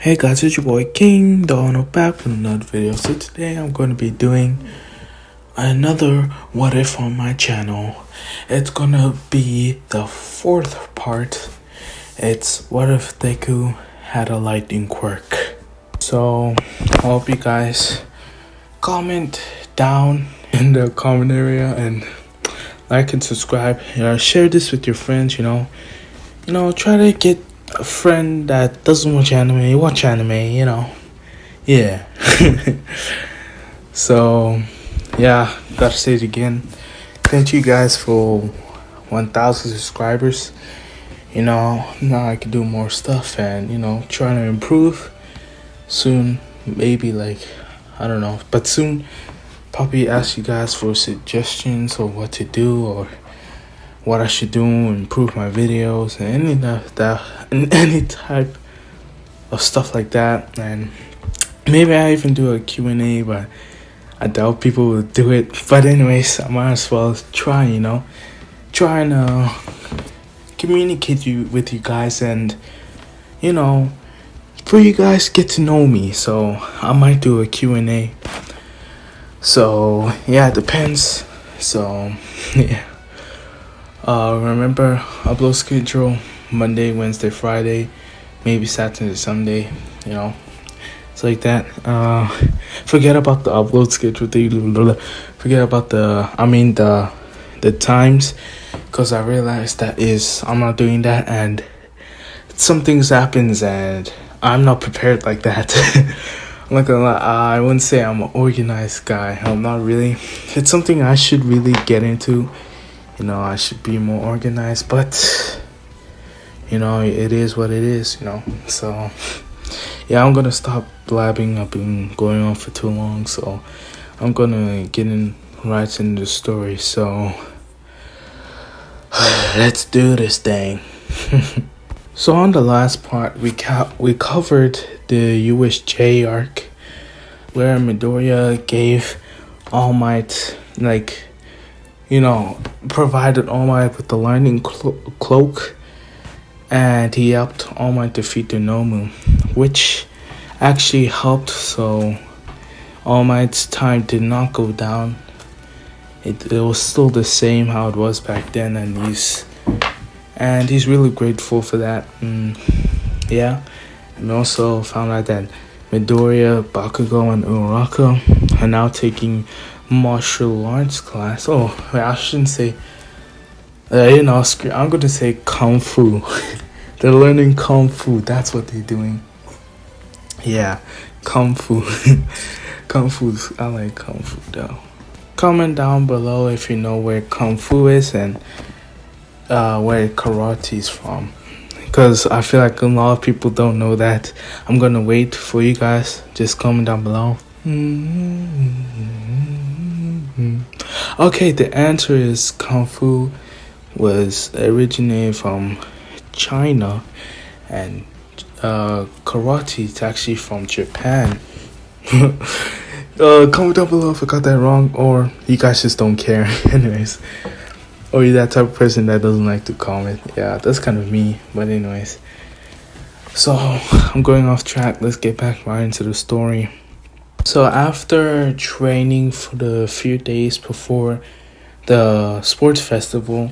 Hey guys, it's your boy King Donald back with another video. So today I'm going to be doing another what if on my channel. It's going to be the fourth part. It's what if Deku had a lightning quirk. So I hope you guys comment down in the comment area and like and subscribe. Share this with your friends, try to get a friend that doesn't watch anime, yeah. So yeah, gotta say it again, thank you guys for 1,000 subscribers. Now I can do more stuff and trying to improve soon. Maybe I don't know, but soon probably ask you guys for suggestions or what to do or what I should do, improve my videos, and any type of stuff like that. And maybe I even do a Q&A, but I doubt people will do it. But anyways, I might as well try, try and communicate with you guys, and for you guys get to know me. So I might do a Q&A. So yeah, it depends. So yeah. Remember, upload schedule Monday, Wednesday, Friday, maybe Saturday, Sunday, it's like that. Forget about the upload schedule, forget about the times, because I realized I'm not doing that, and some things happens and I'm not prepared like that. I'm not gonna lie, I wouldn't say I'm an organized guy. I'm not really. It's something I should really get into. I should be more organized, but it is what it is, So yeah, I'm gonna stop blabbing. I've been going on for too long, so I'm gonna get right into the story. So let's do this thing. So on the last part, we covered the USJ arc, where Midoriya gave All Might provided All Might with the lightning cloak, and he helped All Might defeat the Nomu, which actually helped. So All Might's time did not go down. It was still the same how it was back then, and he's really grateful for that. Yeah, and also found out that Midoriya, Bakugo, and Uraraka are now taking martial arts class. Oh, wait, I shouldn't say. I'm gonna say kung fu. They're learning kung fu. That's what they're doing. Yeah, kung fu. Kung fu. I like kung fu though. Comment down below if you know where kung fu is and where karate is from, because I feel like a lot of people don't know that. I'm gonna wait for you guys. Just comment down below. Okay, the answer is kung fu was originated from China, and karate is actually from Japan. Comment down below if I got that wrong, or you guys just don't care. Anyways, or you're that type of person that doesn't like to comment. Yeah, that's kind of me. But anyways, so I'm going off track. Let's get back right into the story. So after training for the few days before the sports festival,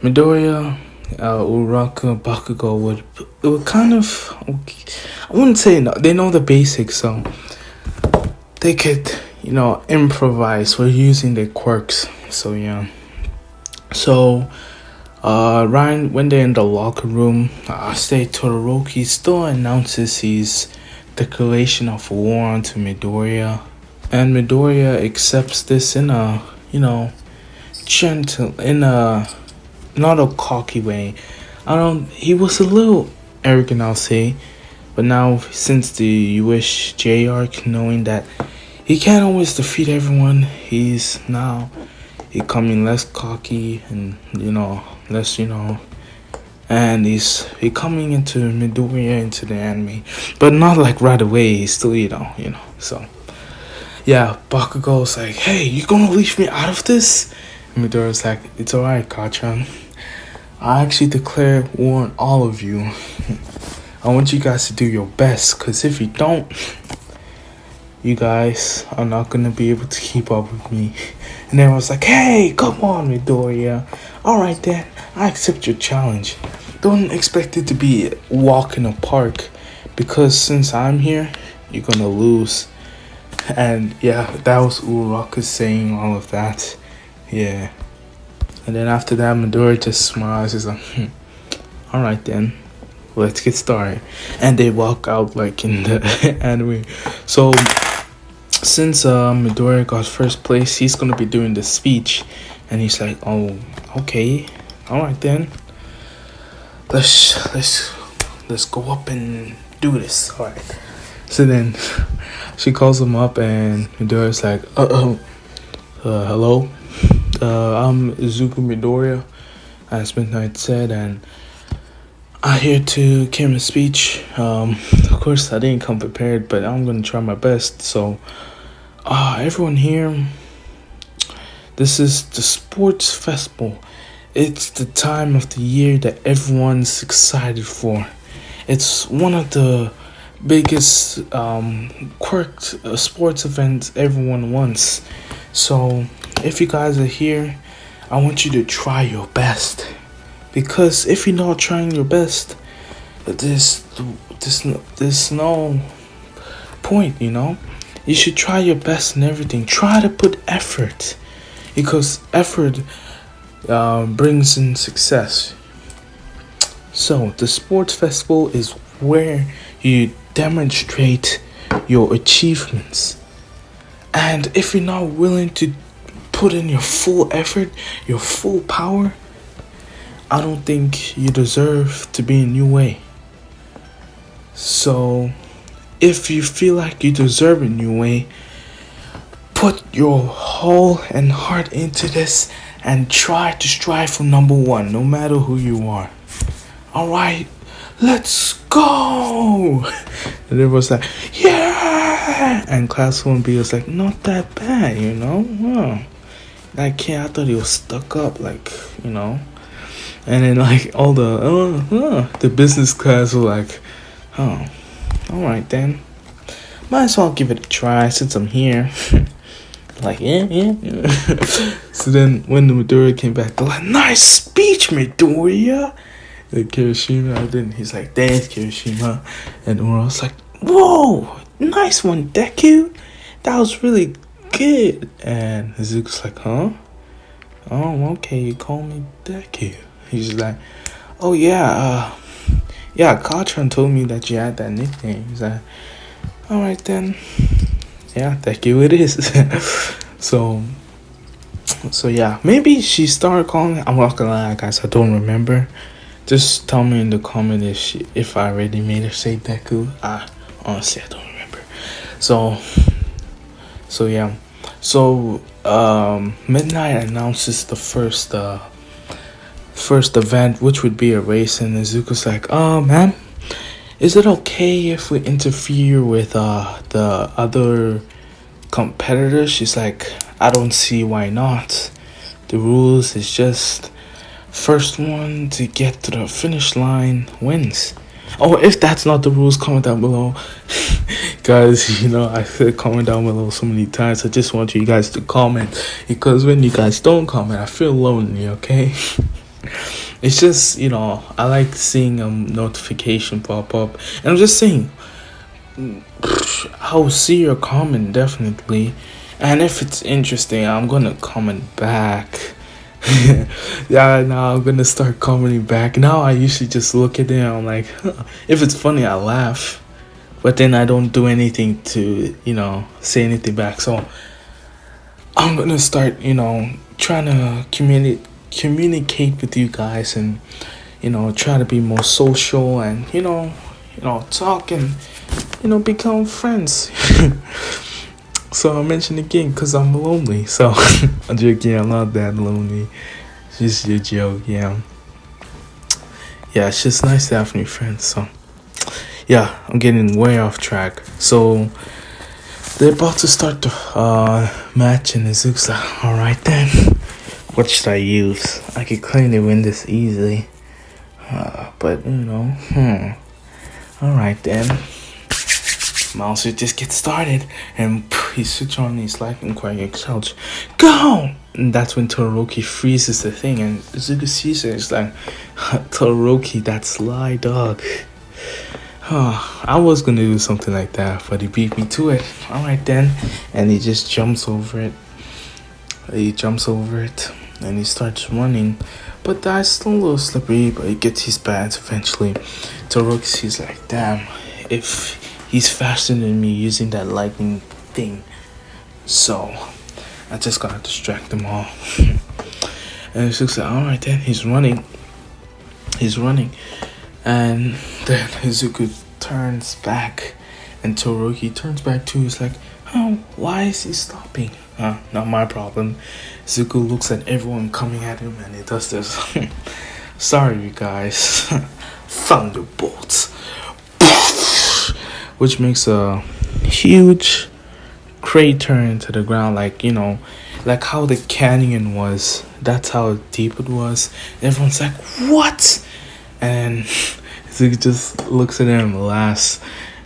Midoriya, Uraraka, Bakugo would kind of, I wouldn't say no, they know the basics, so they could, improvise with using their quirks. So yeah. So Ryan, when they're in the locker room, State Todoroki still announces his declaration of war onto Midoriya, and Midoriya accepts this in a gentle, in a not a cocky way. He was a little arrogant, I'll say, but now since the USJ arc, knowing that he can't always defeat everyone, he's becoming less cocky and less and he's coming into Midoriya into the anime, but not like right away. He's still so yeah. Bakugo's like, hey, you gonna leave me out of this? And Midoriya's like, it's alright, Kachan, I actually declare war on all of you. I want you guys to do your best, because if you don't, you guys are not going to be able to keep up with me. And everyone's like, hey, come on, Midoriya. Alright then, I accept your challenge. Don't expect it to be a walk in a park, because since I'm here, you're going to lose. And yeah, that was Uraraka saying all of that. Yeah. And then after that, Midoriya just smiles. He's like, alright then, let's get started. And they walk out like in the anime. So since Midoriya got first place, he's gonna be doing the speech. And he's like, oh, okay, alright then, let's go up and do this. Alright. So then she calls him up, and Midoriya's like, hello, I'm Izuku Midoriya, as Midnight said, and I'm here to give a speech. Of course, I didn't come prepared, but I'm gonna try my best. So, everyone here, this is the sports festival. It's the time of the year that everyone's excited for. It's one of the biggest quirk sports events everyone wants. So if you guys are here, I want you to try your best, because if you're not trying your best, there's no point, you know. You should try your best in everything. Try to put effort, because effort brings in success. So the sports festival is where you demonstrate your achievements. And if you're not willing to put in your full effort, your full power, I don't think you deserve to be in your way. So if you feel like you deserve a new way, put your whole and heart into this and try to strive for number one, no matter who you are. Alright, let's go! And everyone's like, yeah! And class 1B was like, not that bad, you know? Wow. That kid, I thought he was stuck up, like, you know? And then, like, all the business class were like, oh, alright then. Might as well give it a try since I'm here. Like, yeah. So then, when the Midoriya came back, they're like, nice speech, Midoriya! Like Kirishima, then he's like, thanks, Kirishima. And Ura's like, whoa, nice one, Deku. That was really good. And Izuku's like, huh? Oh, okay, you call me Deku. He's like, oh yeah, Katran told me that you had that nickname. He's like, alright then. Yeah, Deku it is. So yeah, maybe she started calling. I'm not gonna lie, guys, I don't remember. Just tell me in the comment if I already made her say Deku. Honestly, I don't remember. So yeah. So Midnight announces the first event, which would be a race, and Izuku's like, ma'am, is it okay if we interfere with the other competitors? She's like, I don't see why not. The rules is just first one to get to the finish line wins. Oh, if that's not the rules, comment down below. Guys, you know, I said comment down below so many times. I just want you guys to comment, because when you guys don't comment, I feel lonely, okay? It's just, you know, I like seeing a notification pop up. And I'm just saying, I'll see your comment definitely. And if it's interesting, I'm gonna comment back. Yeah, now I'm gonna start commenting back. Now I usually just look at it and I'm like, huh. If it's funny, I laugh, but then I don't do anything to, you know, say anything back. So I'm gonna start, you know, trying to communicate with you guys, and, you know, try to be more social, and you know, talk, and, you know, become friends. So I mentioned again, because I'm lonely. So I'm joking, I'm not that lonely. It's just a joke, yeah. Yeah, it's just nice to have new friends. So yeah, I'm getting way off track. So they're about to start the match, and Izuku's like, alright then, what should I use? I could clearly win this easily. But you know, Alright then. Mouser just gets started and he switches on his lightning quirk and shouts, "Go!" And that's when Todoroki freezes the thing and Izuku sees it. It's like, Todoroki, that's sly dog. I was gonna do something like that, but he beat me to it. Alright then. And he just jumps over it. And he starts running. But that's still a little slippery, but he gets his pads eventually. Todoroki sees like, damn, if he's faster than me using that lightning thing. So I just gotta distract them all. And it's just like, alright then, he's running. And then Izuku turns back and Todoroki turns back too. He's like, oh, why is he stopping? Not my problem. Izuku looks at everyone coming at him and he does this. Sorry you guys. Thunderbolts. Which makes a huge crater into the ground, like, you know, like how the canyon was. That's how deep it was. Everyone's like, what? And Izuku just looks at him and laughs.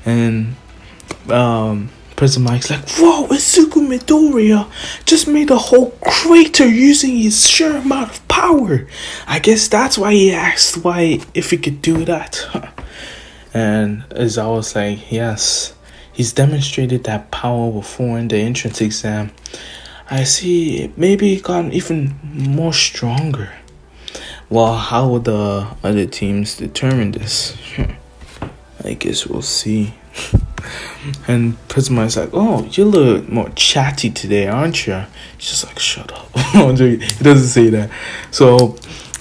And President Mike's like, whoa, Izuku Midoriya just made a whole crater using his sheer amount of power. I guess that's why he asked if he could do that. And as I was like, yes, he's demonstrated that power before in the entrance exam. I see, maybe he got even more stronger. Well, how will the other teams determine this? I guess we'll see. And Prisma's like, oh, you look more chatty today, aren't you? He's just like, shut up. He doesn't say that. So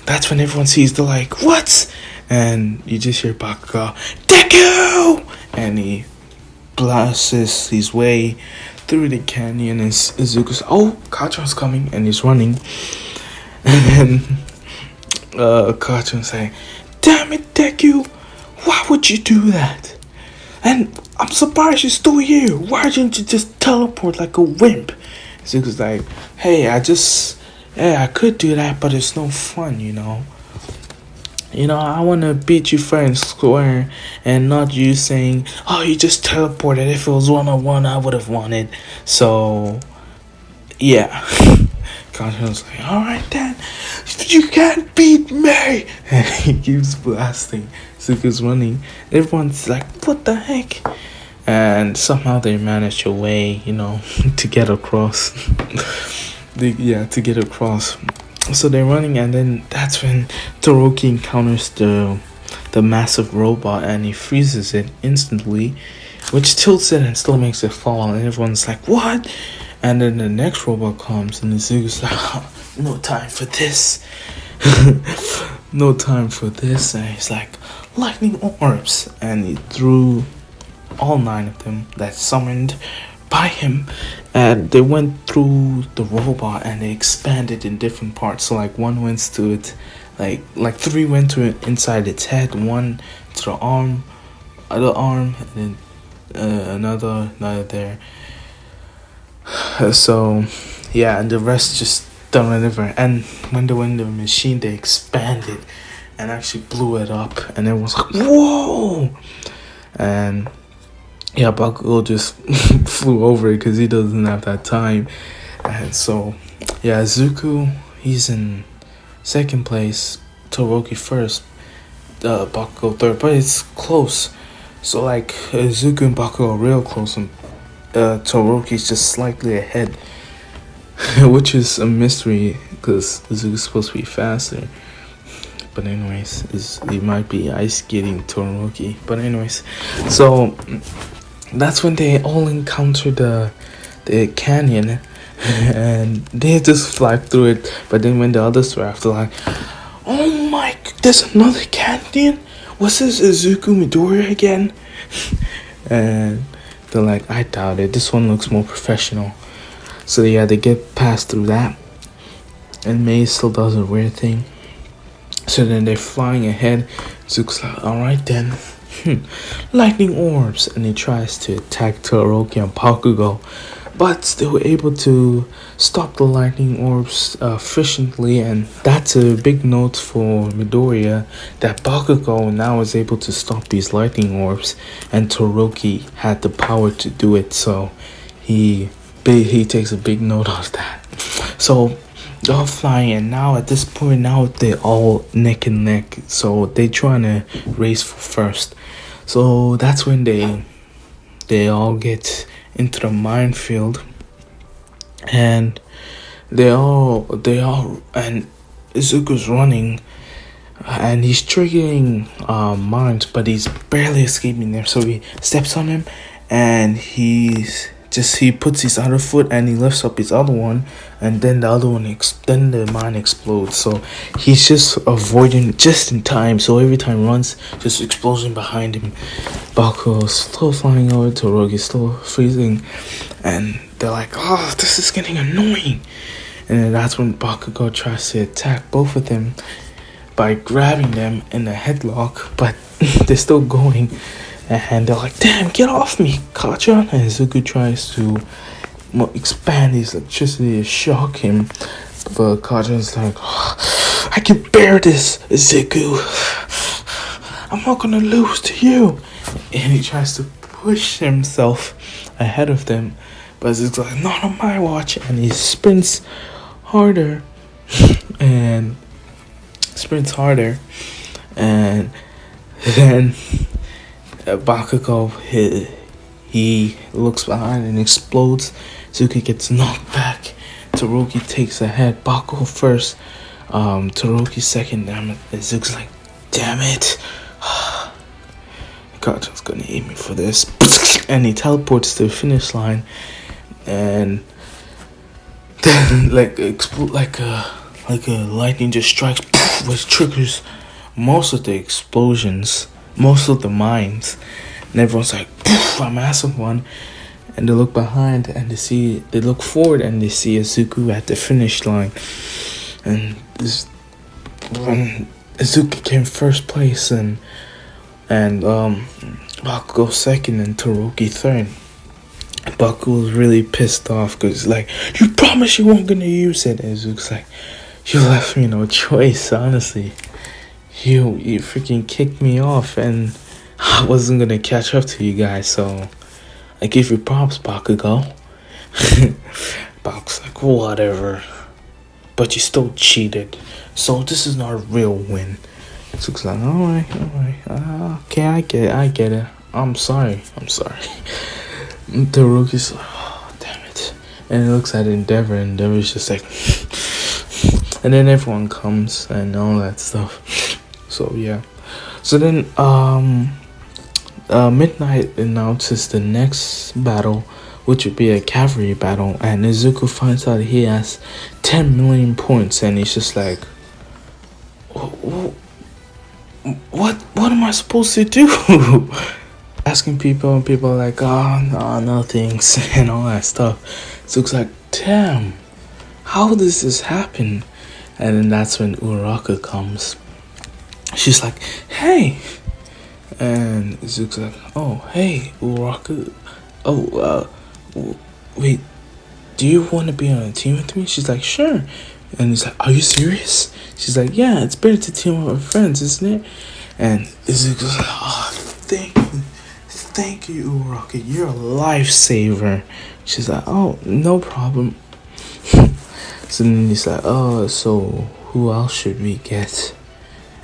that's when everyone sees, they're like, what? And you just hear Bakugo, Deku! And he blasts his way through the canyon. And Izuku's, oh, Kachon's coming. And he's running. And then Kachon's saying, damn it, Deku! Why would you do that? And I'm surprised you're still here. Why didn't you just teleport like a wimp? Izuku's like, hey, I could do that, but it's no fun, you know. I want to beat you fair and square and not you saying, oh, you just teleported. If it was one-on-one, I would have won it. So, yeah. Kachon's like, alright then, you can't beat me. And he keeps blasting. Izuku's running. Everyone's like, what the heck? And somehow they manage a way, to get across. To get across. So they're running, and then that's when Todoroki encounters the massive robot, and he freezes it instantly, which tilts it and still makes it fall. And everyone's like, what? And then the next robot comes, and Izuku's like, oh, no time for this. No time for this. And he's like, lightning orbs. And he threw all 9 of them that summoned by him, and they went through the robot and they expanded in different parts. So like one went to it, like 3 went to it inside its head, 1 to the other arm, and then another there. So yeah, and the rest just done whatever. And when they went to the machine, they expanded and actually blew it up, and everyone's like, whoa! And yeah, Bakugo just flew over it because he doesn't have that time. And so, yeah, Izuku, he's in 2nd place, Todoroki 1st, Bakugo 3rd, but it's close. So, like, Izuku and Bakugo are real close, and Todoroki's just slightly ahead, which is a mystery because Izuku's supposed to be faster. But anyways, he might be ice skating Todoroki. But anyways, so that's when they all encounter the canyon, and they just fly through it. But then when the others were after, like, oh my, there's another canyon? Was this Izuku Midoriya again? And they're like, I doubt it. This one looks more professional. So yeah, they get passed through that, and Mei still does a weird thing. So then they're flying ahead. Izuku's like, alright then. Lightning orbs. And he tries to attack Todoroki and Bakugo. but they were able to stop the lightning orbs efficiently, and that's a big note for Midoriya that Bakugo now is able to stop these lightning orbs, and Todoroki had the power to do it. So he takes a big note of that. So they're all flying, and now at this point, now they're all neck and neck. So they trying to race for first. So that's when they all get into the minefield, and they all and Izuku's running, and he's triggering mines, but he's barely escaping them. So he steps on him, and he puts his other foot and he lifts up his other one, and then the other one then the mine explodes. So he's just avoiding just in time. So every time he runs, just explosion behind him. Bakugo's still flying over, Todoroki's still freezing, and they're like, oh, this is getting annoying. And then that's when Bakugo tries to attack both of them by grabbing them in a headlock, but they're still going. And they're like, damn, get off me, Kacchan. And Izuku tries to expand his electricity to shock him. But Kacchan's like, oh, I can bear this, Izuku. I'm not gonna lose to you. And he tries to push himself ahead of them. But Izuku's like, not on my watch. And he sprints harder. And then Bakugo, he looks behind and explodes. Izuku gets knocked back. Todoroki takes a hit. Bakugo first. Todoroki second. Damn it. Izuku's like, damn it. Kacchan's gonna hate me for this. And he teleports to the finish line. And then like a lightning just strikes, which triggers most of the explosions, most of the mines, and everyone's like, a massive one. And they look behind and they look forward and they see Izuku at the finish line. And Izuku came first place, and Bakugo second, and Todoroki third. Bakugo was really pissed off because like, you promised you weren't gonna use it. And Izuku's like, you left me no choice, honestly. You freaking kicked me off, and I wasn't gonna catch up to you guys, so I give you props, Bakugo. Bakugo's like, whatever. But you still cheated, so this is not a real win. Izuku's like, alright. Okay, I get it. I'm sorry. Todoroki's like, oh, damn it. And he looks at Endeavor, and Endeavor's just like, and then everyone comes and all that stuff. So yeah. So then Midnight announces the next battle, which would be a Calvary battle, and Izuku finds out he has 10 million points, and he's just like, what am I supposed to do? Asking people, and people are like, oh, no thanks, and all that stuff. Izuku's like, damn, how does this happen? And then that's when Uraraka comes. She's like, hey. And Izuku's like, oh, hey, Uraraka. Oh, wait, do you want to be on a team with me? She's like, sure. And he's like, are you serious? She's like, yeah, it's better to team up with friends, isn't it? And Izuku's like, oh, thank you, Uraraka. You're a lifesaver. She's like, oh, no problem. So then he's like, oh, so who else should we get?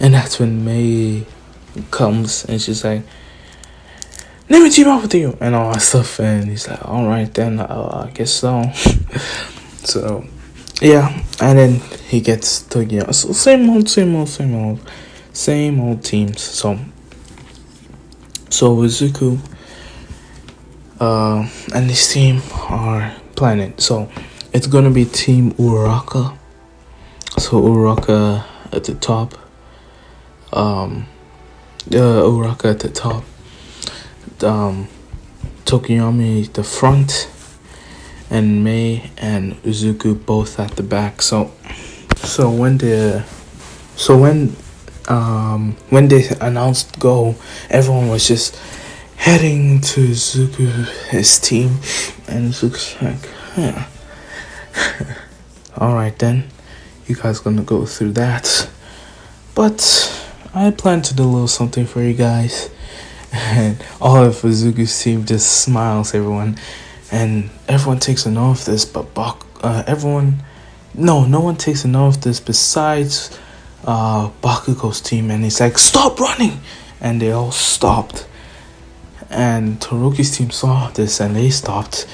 And that's when May comes, and she's like, let me team up with you, and all that stuff. And he's like, alright then, I guess so. So, yeah. And then he gets to, yeah, so same old teams. So Izuku and this team are planning. So it's gonna be Team Uraraka. So Uraraka at the top. Uraraka at the top. Tokoyami the front, and Mei and Izuku both at the back. So when they announced go, everyone was just heading to Izuku's team, and Izuku's like, alright then, you guys gonna go through that. But I plan to do a little something for you guys. And all of Izuku's team just smiles, everyone. And everyone takes a note of this, but no one takes a note of this besides Bakugo's team. And he's like, stop running! And they all stopped. And Toroki's team saw this and they stopped.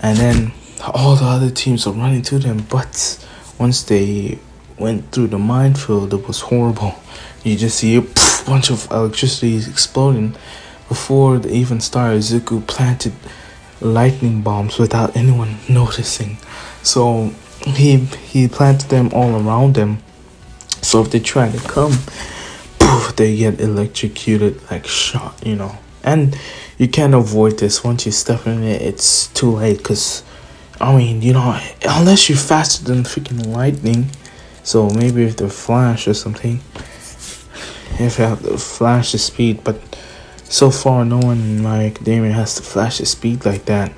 And then all the other teams were running to them, but once they went through the minefield, it was horrible. You just see a bunch of electricity exploding. Before they even started, Izuku planted lightning bombs without anyone noticing. So he planted them all around them. So if they try to come, poof, they get electrocuted, like shot, And you can't avoid this. Once you step in it, it's too late. Because, unless you're faster than freaking lightning. So maybe if the flash or something. If you have the flash the speed. But so far, no one in my academia has the flash the speed like that.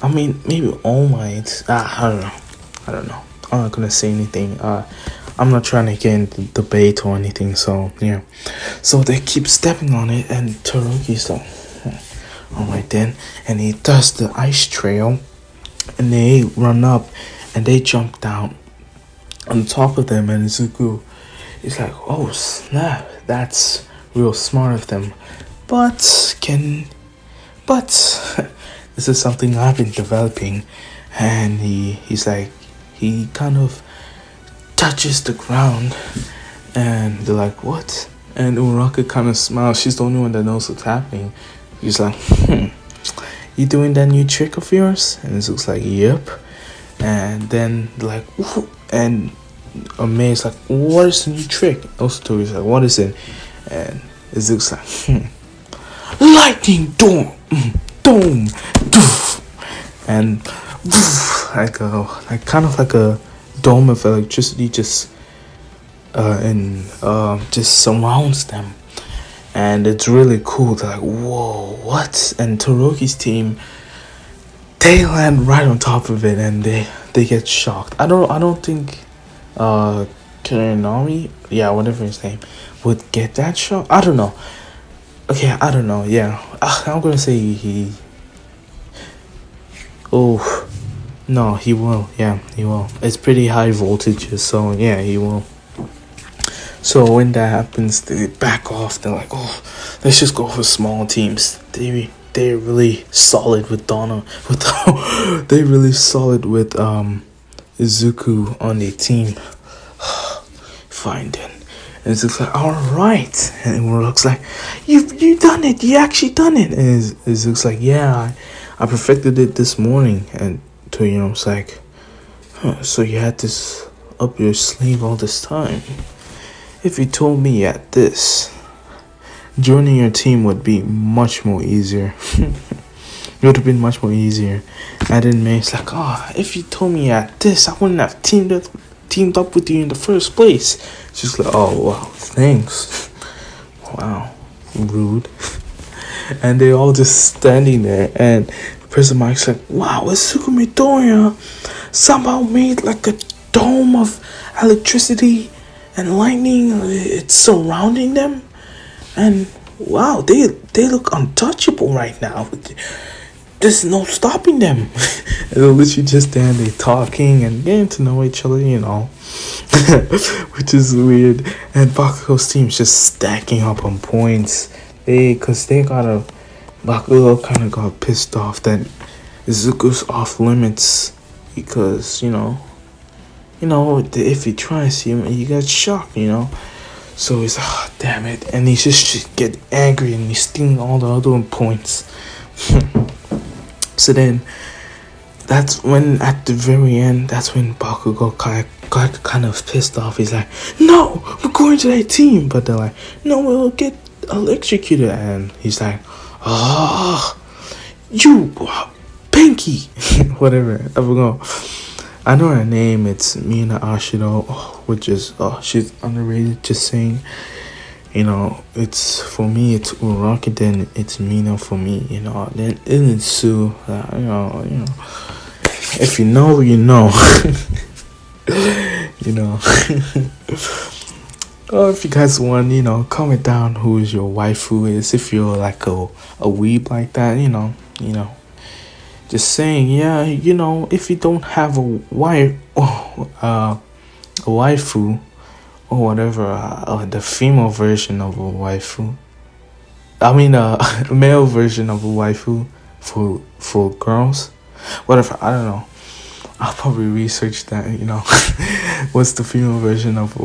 Maybe All Might. I don't know. I'm not going to say anything. I'm not trying to get into debate or anything, so yeah. So they keep stepping on it, and Toroki's like, alright then. And he does the ice trail, and they run up, and they jump down on top of them, and Izuku is like, oh snap, that's real smart of them. But this is something I've been developing. And he's like, he kind of touches the ground, and they're like, what? And Uraka kind of smiles. She's the only one that knows what's happening. He's like, you doing that new trick of yours? And it looks like, yep. And then they're like, whoa. And Amei's like, what is the new trick? Also Tori's like, what is it? And it looks like, lightning dome, doof. And like kind of like a dome of electricity just surrounds them, and it's really cool. They're like, whoa, what? And Toroki's team, they land right on top of it, and they get shocked. I don't think Kurenami, whatever his name, would get that shock. I don't know. Okay, I don't know. Yeah, I'm gonna say he. Oh. No, he will. Yeah, he will. It's pretty high voltages, so yeah, he will. So when that happens, they back off. They're like, oh, let's just go for small teams. They're really solid with they're really solid with Izuku on their team. Fine then. And it's like, all right. And it looks like, you done it. You actually done it. And it looks like, yeah, I perfected it this morning. And it's like, so you had this up your sleeve all this time. If you told me at this, joining your team would be much more easier. It would have been much more easier. And then May's like, if you told me at this, I wouldn't have teamed up with you in the first place. She's like, oh wow, thanks. Wow, rude. And they're all just standing there, and Prison Mike's like, wow, Izuku Midoriya somehow made like a dome of electricity and lightning. It's surrounding them, and wow, they look untouchable right now. There's no stopping them. And they're literally just standing there talking and getting to know each other, which is weird. And Bakugo's team's just stacking up on points. Bakugo kind of got pissed off that Izuku's off limits because, if he tries him, he gets shocked, So he's like, oh, damn it. And he just get angry and he's stealing all the other points. So then, that's when, at the very end, that's when Bakugo got kind of pissed off. He's like, no, we're going to that team. But they're like, no, we'll get electrocuted. And he's like, you Pinky. Whatever, I forgot. I know her name. It's Mina Ashido, which is she's underrated. Just saying, It's for me, it's Uraraka, then it's Mina for me, then it's Sue, if you know, you know. you know. Or if you guys want, comment down who is your waifu is, if you're like a weeb like that, just saying, yeah, if you don't have a wife, a waifu, or whatever, the female version of a waifu, I mean, a male version of a waifu for girls, whatever, I don't know. I'll probably research that, what's the female version of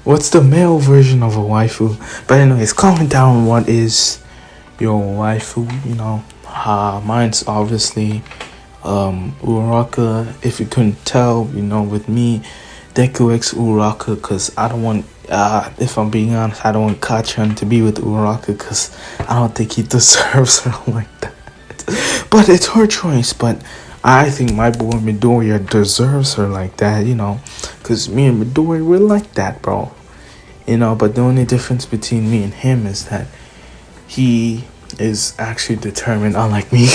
what's the male version of a waifu. But anyways, comment down what is your waifu, mine's obviously Uraraka. If you couldn't tell, with me, Deku X Uraraka, because I don't want, if I'm being honest, I don't want Kachan to be with Uraraka, because I don't think he deserves her like that. But it's her choice, but I think my boy Midoriya deserves her like that, because me and Midoriya, we're like that, bro. But the only difference between me and him is that he is actually determined, unlike me.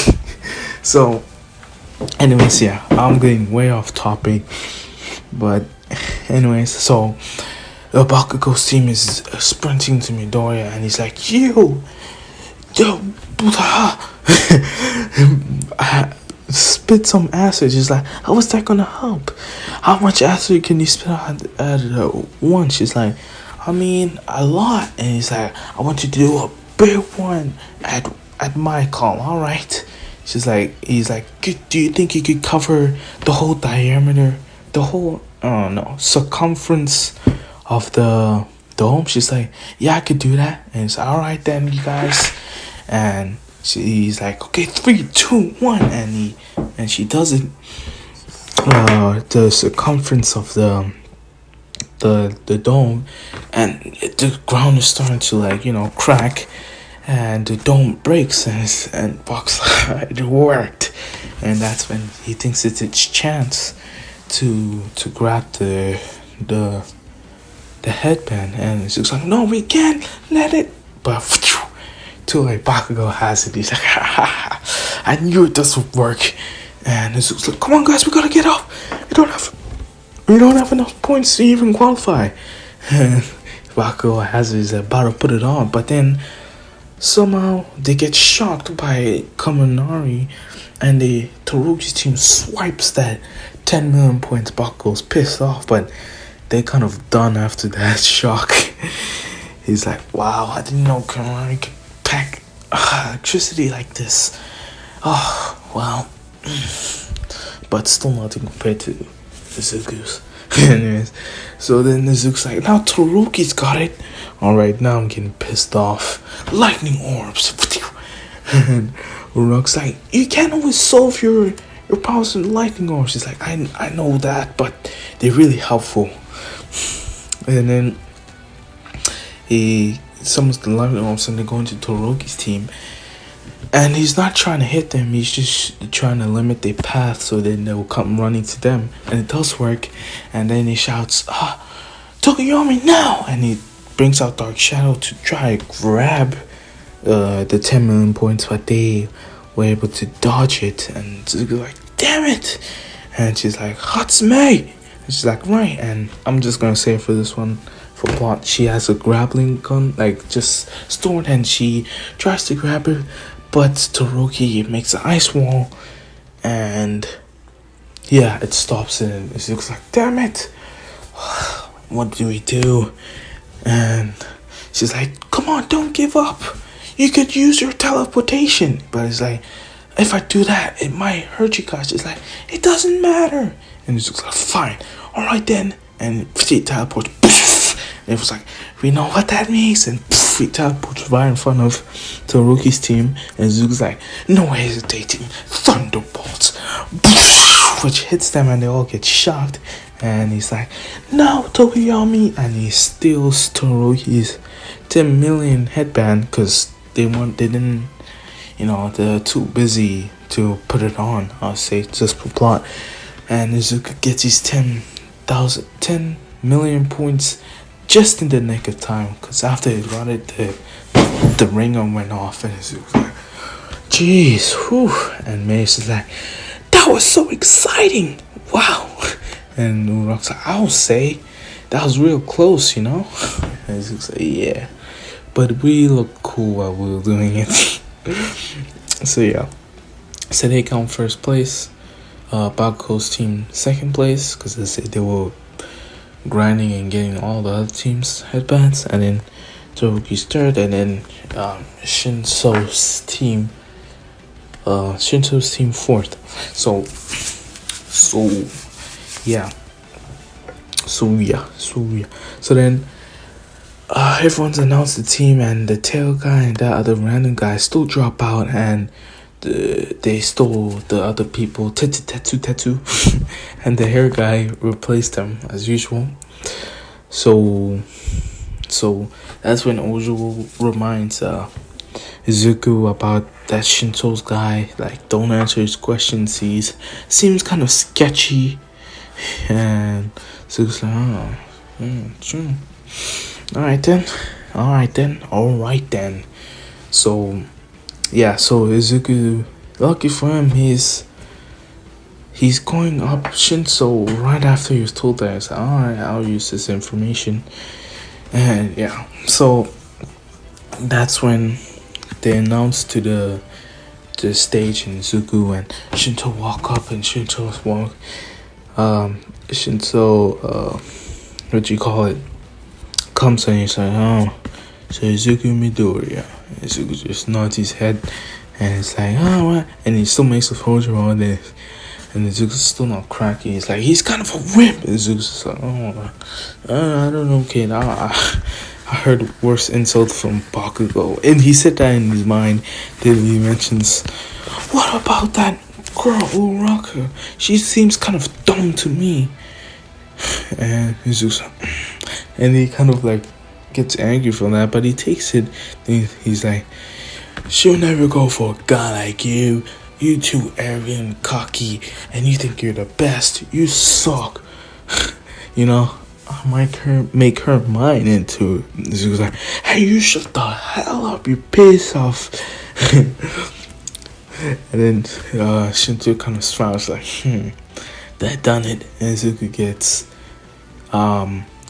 So, anyways, yeah, I'm getting way off topic. But, anyways, so the Bakugo's team is sprinting to Midoriya, and he's like, yo, spit some acid. She's like, how is that gonna help? How much acid can you spit at once? She's like, I mean, a lot. And he's like, I want you to do a big one at my call, alright? He's like, do you think you could cover the whole diameter, the whole circumference of the dome? She's like, yeah, I could do that. And it's alright then, you guys. And he's like, okay, 3, 2, 1, and she does it. The circumference of the dome, and the ground is starting to crack, and the dome breaks, and Box it worked, and that's when he thinks it's its chance to grab the headband, and it's just like, no, we can't let it, but till Bakugo has it, he's like, I knew it doesn't work. And it's just like, come on guys, we gotta get up, we don't have enough points to even qualify. And Bakugo has it, he's about to put it on, but then somehow they get shocked by Kaminari, and the Todoroki's team swipes that 10 million points. Bakugo's pissed off, but they're kind of done after that shock. He's like, wow, I didn't know Kaminari could pack electricity like this. Oh, well. But still nothing compared to Izuku's. Anyways, so then Izuku's like, now Todoroki's got it. Alright, now I'm getting pissed off. Lightning orbs. And Uraraka's like, you can't always solve your problems with lightning orbs. She's like, I know that, but they're really helpful. And then he summons the lightning orbs, and they go into Todoroki's team. And he's not trying to hit them, he's just trying to limit their path so then they'll come running to them. And it does work. And then he shouts, Tokuyomi, now! And he brings out Dark Shadow to try to grab the 10 million points, but they were able to dodge it. And Zuko's like, damn it! And she's like, Hatsume! And she's like, right. And I'm just gonna say for this one, for plot, she has a grappling gun, just stored, and she tries to grab it. But Todoroki makes an ice wall, and yeah, it stops it. And it looks like, damn it, what do we do? And she's like, come on, don't give up. You could use your teleportation. But it's like, if I do that, it might hurt you guys. It's like, it doesn't matter. And it looks like, fine, all right then. And she teleports. And it was like, we know what that means. And he teleports right in front of Todoroki's team. And Zuko's like, no hesitating, thunderbolts, which hits them, and they all get shocked. And he's like, no, Tokuyomi. And he steals Todoroki's 10 million headband, because they're too busy to put it on, I'll say, just for plot. And Izuku gets his 10 million points just in the nick of time, because after he got it, the ringer went off, and it was like, jeez, whew. And Mace is like, that was so exciting, wow. And Urok's like, I'll say, that was real close, you know. And Izuku's like, yeah, but we looked cool while we were doing it. So yeah, so they come first place. Bakugo's team second place, because they were grinding and getting all the other teams headbands, and then Todoroki's third, and then Shinso's team fourth. So yeah. So then everyone's announced the team, and the tail guy and that other random guy still drop out, and they stole the other people tattoo and the hair guy replaced them as usual. So that's when Ojo reminds Izuku about that Shinso's guy, like, don't answer his questions, seems kind of sketchy. And Izuku's like, true. Alright then. So yeah, so Izuku, lucky for him, he's going up Shinso right after he was told that. He's like, alright, I'll use this information. And yeah, so that's when they announced to the stage, and Izuku and Shinso walk up, and comes, and he's like, oh, so Izuku Midoriya. Izuku just nods his head, and it's like, oh, what? And he still makes a pose around this, and Izuku's still not cracking. He's like, he's kind of a wimp. Izuku's just like, oh, I don't know, kid. I heard worse insults from Bakugo, and he said that in his mind. Then he mentions, what about that girl, Uraka? She seems kind of dumb to me. And Izuku's like, and he kind of like gets angry from that, but he takes it. He's like, she'll never go for a guy like you. You too arrogant, cocky, and you think you're the best. You suck. You know, I might make her mine into. She was like, hey, you shut the hell up, you piss off. And then Shinto kind of smiles like, that done it. And Izuku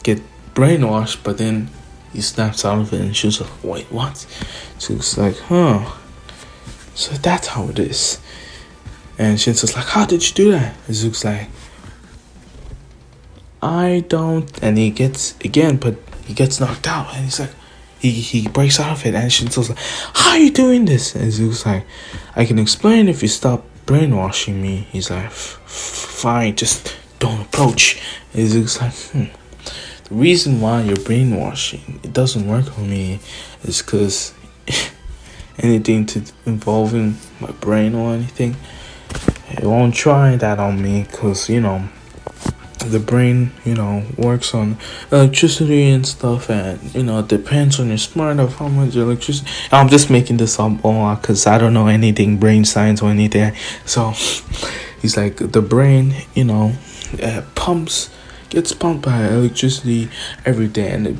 get brainwashed, but then he snaps out of it, and she's like, wait, what? So it's like, so that's how it is. And Shinso's like, how did you do that? Izuku's like, I don't. And he gets knocked out, and he's like, he breaks out of it, and Shinso's like, how are you doing this? And Izuku's like, I can explain if you stop brainwashing me. He's like, fine, just don't approach. And Izuku's like, the reason why you're brainwashing, it doesn't work on me, is because anything to involving my brain or anything, it won't try that on me, because, you know, the brain, you know, works on electricity and stuff, and, you know, it depends on your smart of how much electricity. I'm just making this up all because I don't know anything brain science or anything. So he's like, the brain, you know, gets pumped by electricity every day, and it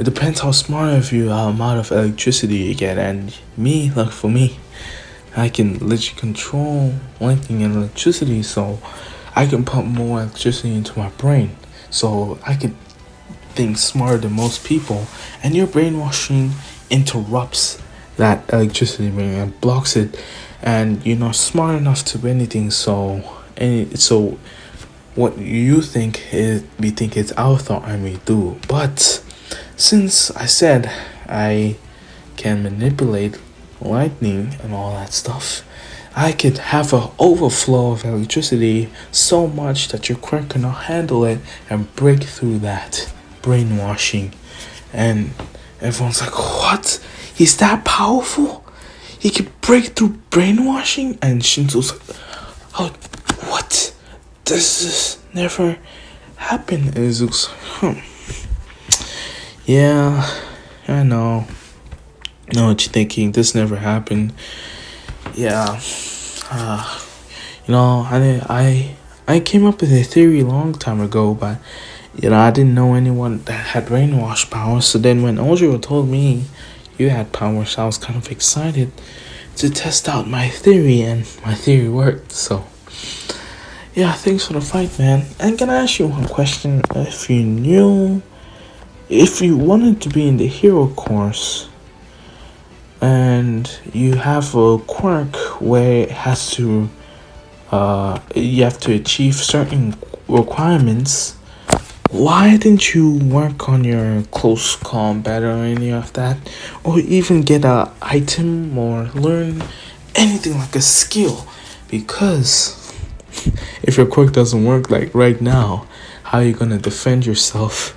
depends how smart of you, how amount of electricity you get. And me, like for me, I can literally control lightning and electricity, so I can pump more electricity into my brain, so I could think smarter than most people. And your brainwashing interrupts that electricity and blocks it, and you're not smart enough to do anything. So what you think is, we think it's our thought, and we do. But since I said I can manipulate lightning and all that stuff, I could have an overflow of electricity so much that your quirk cannot handle it and break through that brainwashing. And everyone's like, what? He's that powerful? He can break through brainwashing? And Shinso's like, oh, what? This has never happened. And Izuku's like, yeah, I know. Know what you're thinking. This never happened. Yeah. You know, I came up with a theory a long time ago, but I didn't know anyone that had brainwash powers. So then when Ojiro told me you had powers, I was kind of excited to test out my theory, and my theory worked. So yeah, thanks for the fight, man. And can I ask you one question? If you wanted to be in the hero course and you have a quirk where it has to you have to achieve certain requirements, why didn't you work on your close combat or any of that, or even get a item or learn anything like a skill? Because if your quirk doesn't work like right now, how are you gonna defend yourself?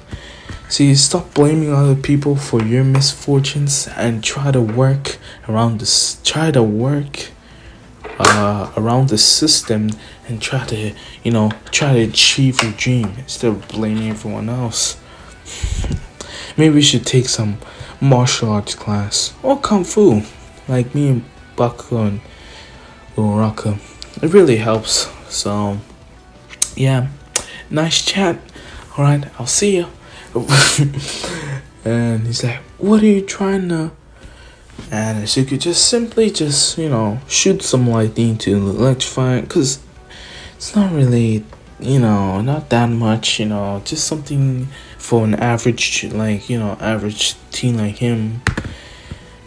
See, stop blaming other people for your misfortunes and try to work around this. Try to work around the system and try to achieve your dream instead of blaming everyone else. Maybe we should take some martial arts class or kung fu, like me and Bakugo and Uraraka. It really helps. So yeah, nice chat. All right, I'll see you. And he's like, what are you trying to? And Izuku just shoot some lightning to electrify it, because it's not really, not that much, just something for an average, average teen like him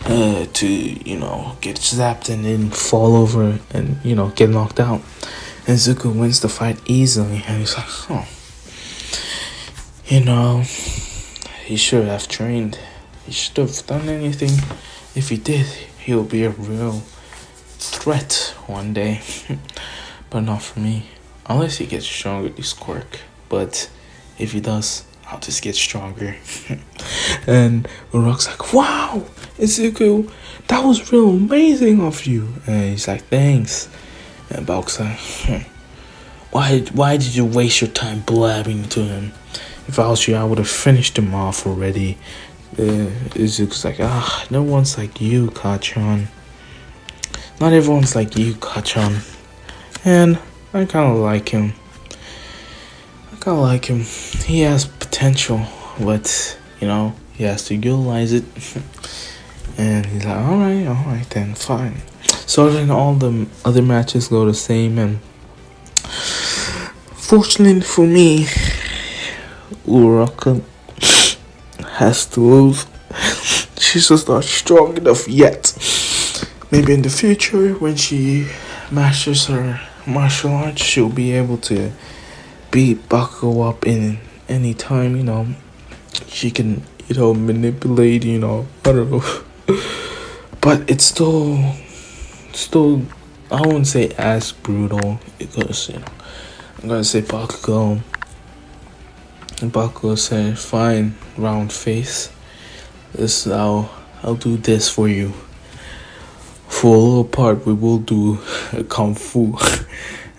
to, get zapped and then fall over and, get knocked out. And Izuku wins the fight easily, and he's like, he should have trained. He should have done anything. If he did, he'll be a real threat one day. But not for me. Unless he gets stronger, this quirk. But if he does, I'll just get stronger. And Uraraka's like, wow, Izuku, that was real amazing of you. And he's like, thanks. And Bakugo's like, why did you waste your time blabbing to him? If I was you, I would have finished him off already. Izuku's like, no one's like you, Kachan. Not everyone's like you, Kachan. And I kind of like him. He has potential, but, he has to utilize it. And he's like, alright then, fine. So then all the other matches go the same, and fortunately for me, Uraraka has to lose. She's just not strong enough yet. Maybe in the future, when she masters her martial arts, she'll be able to beat Bakugo up in any time. She can, manipulate, I don't know. But it's still, I wouldn't say as brutal, because, I'm gonna say Bakugo. And Bakugo said, fine, round face. I'll do this for you. For a little part, we will do kung fu.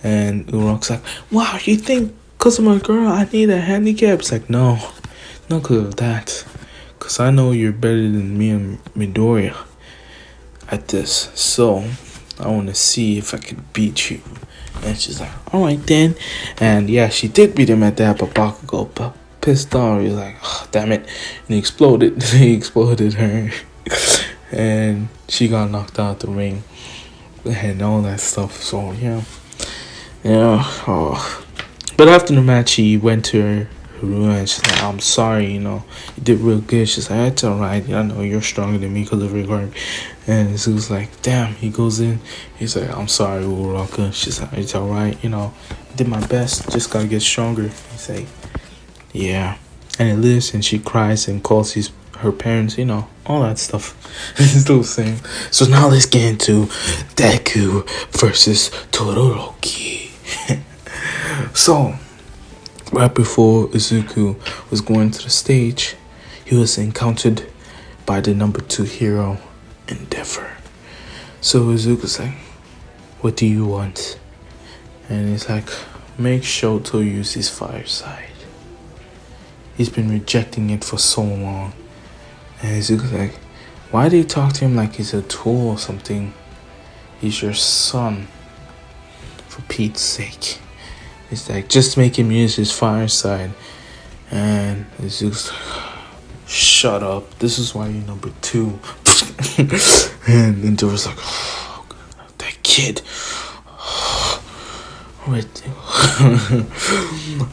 And Uraraka's like, wow, you think because I'm a girl I need a handicap? It's like, no, not because of that. Because I know you're better than me and Midoriya at this. So I want to see if I can beat you. And she's like, alright then. And yeah, she did beat him at that, but Bakugo pissed off. He was like, oh, damn it. And he exploded. He exploded her. And she got knocked out the ring. And all that stuff. So yeah. But after the match, he went to her room and she's like, I'm sorry, you did real good. She's like, it's alright. I know you're stronger than me because of your guard. And he was like, damn. He goes in. He's like, I'm sorry, Uraraka. She's like, it's alright. Did my best. Just gotta get stronger. He's like, yeah. And he lives and she cries and calls her parents, all that stuff. It's still the same. So now let's get into Deku versus Todoroki. So, right before Izuku was going to the stage, he was encountered by the number 2 hero, Endeavor. So Izuku's like, what do you want? And he's like, make Shoto use his fire side. He's been rejecting it for so long. And Izuku's like, why do you talk to him like he's a tool or something? He's your son. For Pete's sake. It's like, just make him use his fire side. And Izuku's like, shut up. This is why you're number 2. And Midoriya's like, oh, that kid. Right.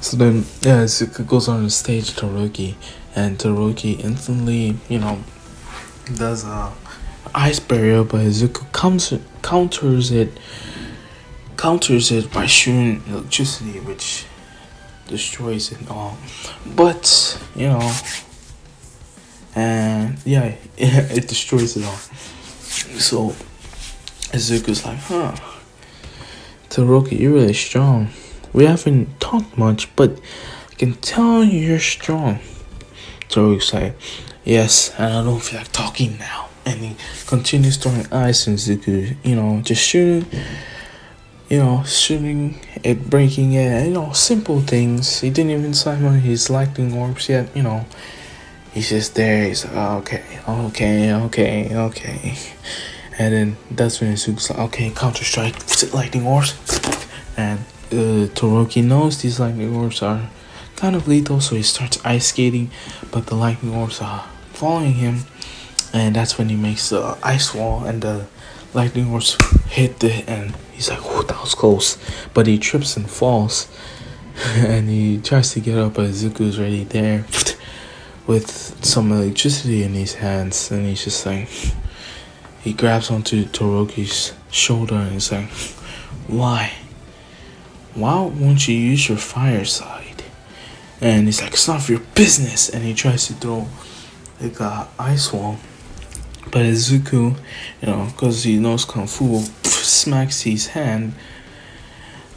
So then, yeah, Izuku goes on the stage to Todoroki, and Todoroki instantly, does a ice barrier, but Izuku counters it by shooting electricity, which destroys it all. But and yeah, it destroys it all. So Izuku's like, Todoroki, you're really strong. We haven't talked much, but I can tell you're strong. Todoroki's like, yes, and I don't feel like talking now. And he continues throwing ice, and Izuku, just shooting it, breaking it, simple things. He didn't even summon his lightning orbs yet, He's just there. He's like, okay. And then that's when Izuku's like, okay, counter-strike, lightning orbs. And Todoroki knows these lightning orbs are kind of lethal, so he starts ice skating, but the lightning orbs are following him. And that's when he makes the ice wall, and the lightning orbs hit it, and he's like, oh, that was close. But he trips and falls, and he tries to get up, but Izuku's already there with some electricity in his hands, and he's just like, he grabs onto Todoroki's shoulder, and he's like, why won't you use your fire side? And he's like, it's none of your business. And he tries to throw like a ice wall, but Izuku, because he knows Kung Fu, smacks his hand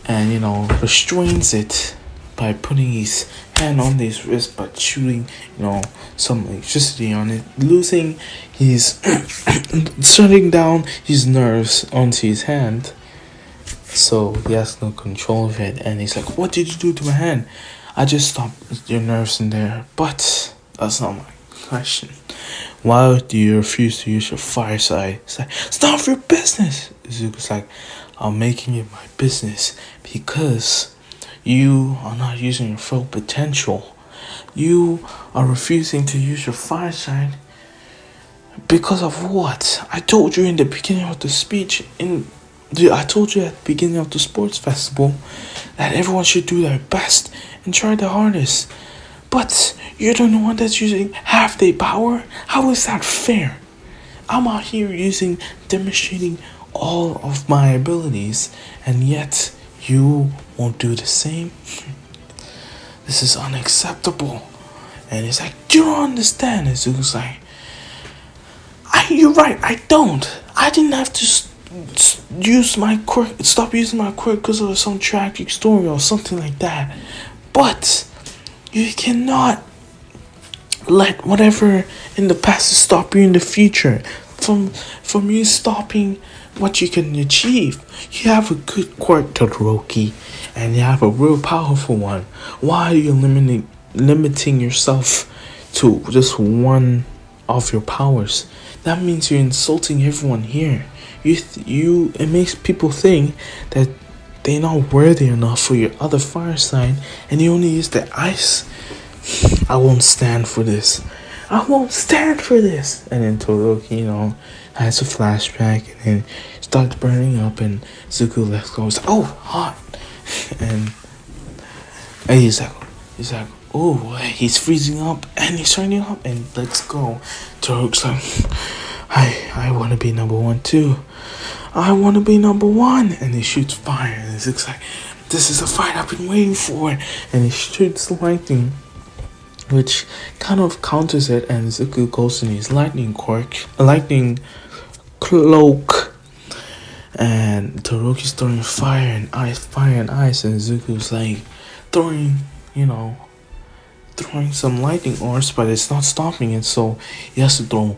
and, restrains it by putting his hand on his wrist, but shooting, some electricity on it, losing his, shutting down his nerves onto his hand. So he has no control of it, and he's like, what did you do to my hand? I just stopped your nerves in there. But that's not my question. Why do you refuse to use your fire side? It's like, it's none of your business. Izuku's like, I'm making it my business because you are not using your full potential. You are refusing to use your fire side because of what? I told you in the beginning of the speech, I told you at the beginning of the sports festival that everyone should do their best and try their hardest. But you're the one that's using half their power? How is that fair? I'm out here demonstrating all of my abilities, and yet you won't do the same? This is unacceptable. And he's like, do you don't understand? And Zuko's like, you're right, I don't. I didn't have to use my quirk, stop using my quirk because of some tragic story or something like that. But you cannot let whatever in the past stop you in the future from you stopping what you can achieve. You have a good quirk, Todoroki, and you have a real powerful one. Why are you limiting yourself to just one of your powers? That means you're insulting everyone here. It makes people think that they're not worthy enough for your other fire sign, and you only use the ice. I won't stand for this. I won't stand for this. And then Todoroki, has a flashback, and then starts burning up, and Zuko lets go. He's like, oh, hot. And he's like, oh, he's freezing up, and he's turning up, and let's go. Todoroki's like, I want to be number 1 too. I want to be number 1. And he shoots fire, and it's like, this is a fight I've been waiting for. And he shoots lightning, which kind of counters it, and Izuku goes in his lightning cloak, and Todoroki's throwing fire and ice, and Izuku's like throwing some lightning orbs, but it's not stopping it, so he has to throw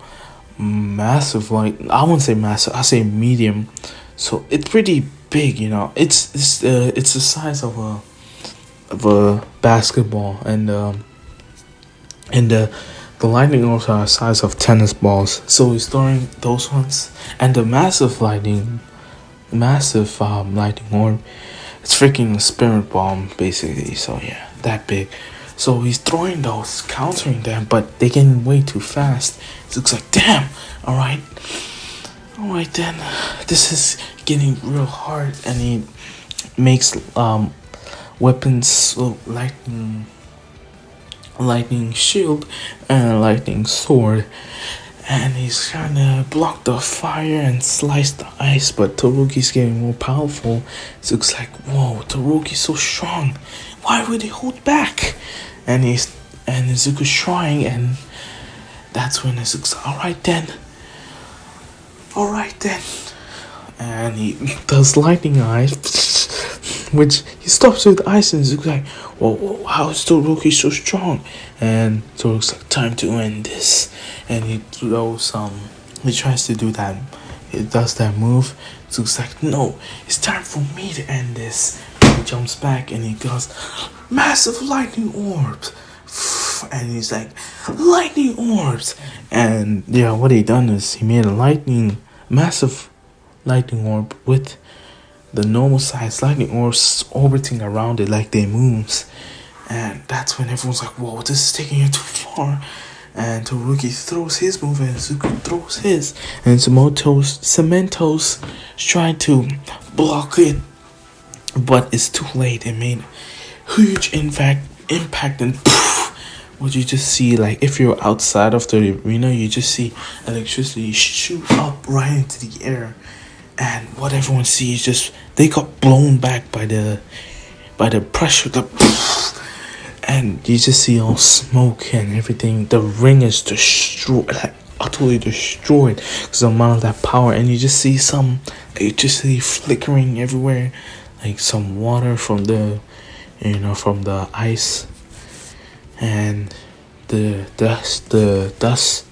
massive, I won't say massive, I say medium, so it's pretty big, it's the size of a basketball, and the lightning orbs are the size of tennis balls. So he's throwing those ones, and the massive lightning orb, it's freaking a spirit bomb basically. So yeah, that big. So he's throwing those, countering them, but they're getting way too fast. It looks like, damn, alright then, this is getting real hard. And he makes weapons, lightning shield and a lightning sword, and he's trying to block the fire and slice the ice, but Todoroki's getting more powerful. It looks like, whoa, Todoroki's so strong, why would he hold back? And Izuku's trying, and that's when Izuku's alright then, and he does lightning eyes, which he stops with ice, and Izuku's like, whoa, how is Todoroki so strong? And Todoroki's like, time to end this. And he throws he tries to do that, he does that move. Izuku's like, no, it's time for me to end this. And he jumps back and he goes, massive lightning orbs. And he's like, lightning orbs. And yeah, what he done is he made a massive lightning orb with the normal size lightning orbs orbiting around it like they moons. And that's when everyone's like, whoa, this is taking it too far. And Todoroki throws his move and Izuku throws his, and Cementos trying to block it, but it's too late. It made huge impact, and poof, what you just see, like if you're outside of the arena, you just see electricity shoot up right into the air. And what everyone sees is just they got blown back by the pressure, and you just see all smoke and everything. The ring is destroyed, like utterly destroyed, because of the amount of that power. And you just see some electricity flickering everywhere, like some water from the ice, and the dust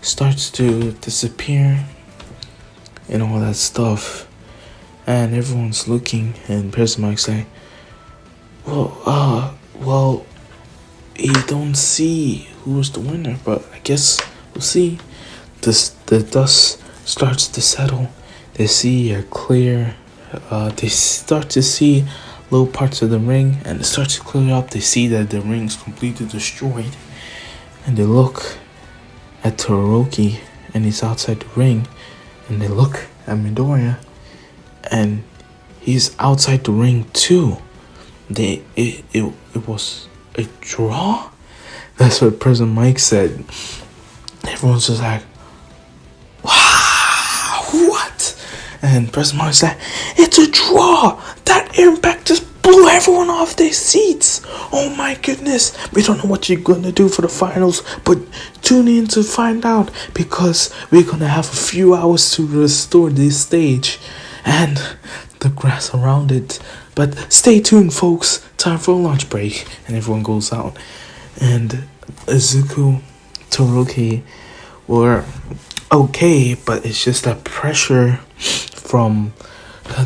starts to disappear and all that stuff. And everyone's looking, and Person Mike's like, well, he don't see who's the winner, but I guess we'll see. The dust starts to settle. They see a clear, they start to see little parts of the ring, and it starts to clear up. They see that the ring's completely destroyed, and they look at Todoroki, and he's outside the ring, and they look at Midoriya, and he's outside the ring too. It was a draw. That's what President Mike said. Everyone's just like, wow, what? And President Mike said, it's a draw. That impact just blew everyone off their seats. Oh my goodness. We don't know what you're gonna do for the finals, but tune in to find out, because we're gonna have a few hours to restore this stage and the grass around it. But stay tuned, folks. Time for a lunch break. And everyone goes out. And Izuku, Todoroki were okay, but it's just that pressure from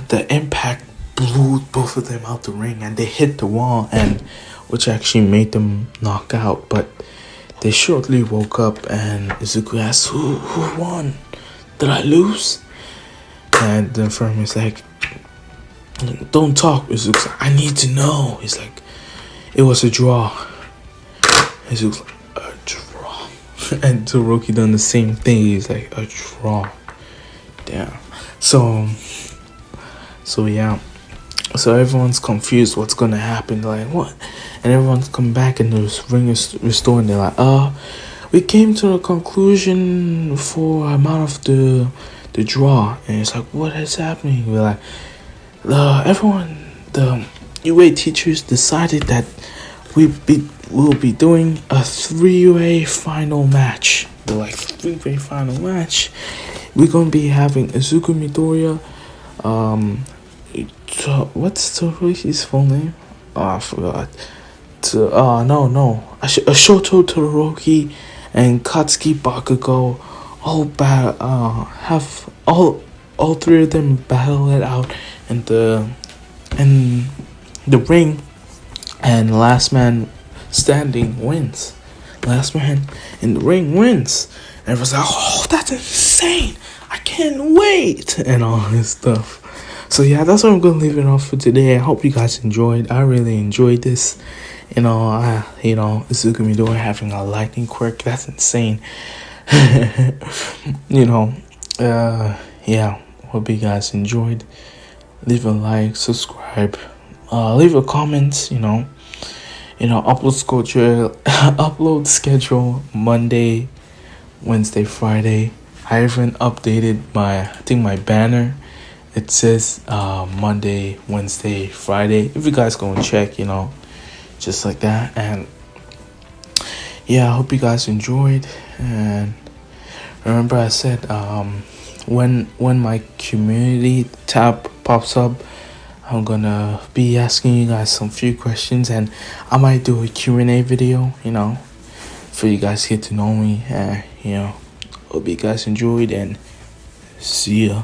the impact blew both of them out the ring, and they hit the wall, and which actually made them knock out. But they shortly woke up, and Izuku asked, who won? Did I lose? And the firm is like, don't talk. Izuku's like, I need to know. He's like, it was a draw. Izuku's like, a draw. And Todoroki done the same thing. He's like, a draw. Damn. So yeah. So everyone's confused what's gonna happen. Like, what? And everyone's come back, and the ring is restored. And they're like, we came to a conclusion for amount of the draw. And it's like, what is happening? We're like, the UA teachers decided that we'll be doing a three-way final match. The three-way final match. We're gonna be having Izuku Midoriya, what's Todoroki's full name? I forgot. Ashoto Todoroki and Katsuki Bakugo have all three of them battle it out in the ring, and last man standing wins. Last man in the ring wins. And everyone's like, oh, that's insane, I can't wait, and all this stuff. So yeah, that's what I'm gonna leave it off for today. I hope you guys enjoyed. I really enjoyed this, Izuku Midoriya having a lightning quirk, that's insane. Yeah, hope you guys enjoyed. Leave a like, subscribe, leave a comment. Upload schedule Monday, Wednesday, Friday. I even updated my banner. It says Monday, Wednesday, Friday. If you guys go and check, just like that. And yeah, I hope you guys enjoyed. And remember, I said when my community tab pops up, I'm gonna be asking you guys some few questions, and I might do a Q&A video, for you guys to get to know me. Hope you guys enjoyed, and see ya.